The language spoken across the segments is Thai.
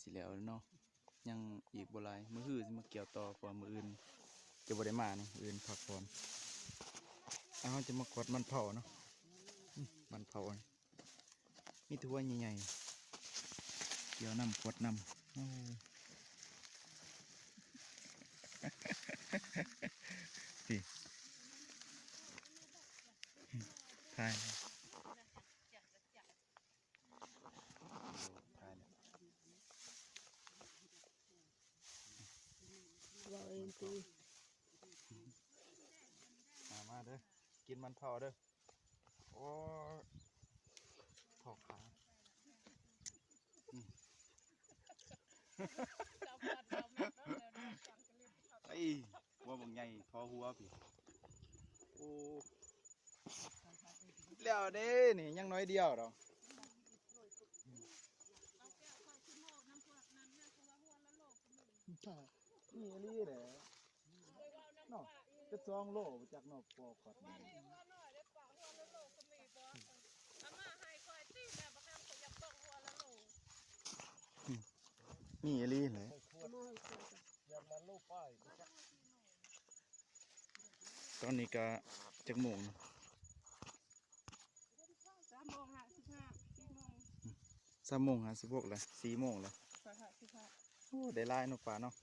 สิแล้วเนาะยังอีกบ่หลายมื้อฮื้อสิมาเกี่ยวต่อเพราะมื้ออื่นจะบ่ได้มานี่มื้ออื่นพักผ่อนเฮาจะมากดมันเผาเนาะมันเผามีถ้วยใหญ่ๆเกี่ยวน้ำกดน้ำโอ้พี่ทายว่าเองตี มาเด้อกินมันเผาเด้อโอ้เผาขาไอ้หัวบางใหญ่พอหัวพี่โอ้แล้วเด้นี่ยังน้อยเดียวดอกนี่อันนี้แหละเนาะจะซองโลจากนอกปอกก่อนนี่อันนี้เลยตอนนี้ก็จักโมง 3:55 เลย4:00เลยโอ้ได้ลายนกป่าเนาะ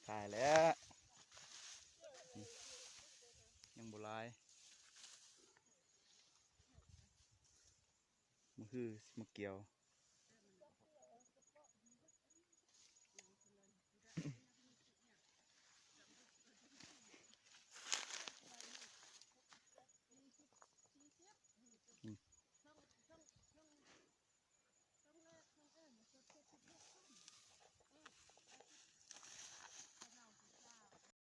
ตายแล้วยังบ่ลายมันคือมาเกี่ยว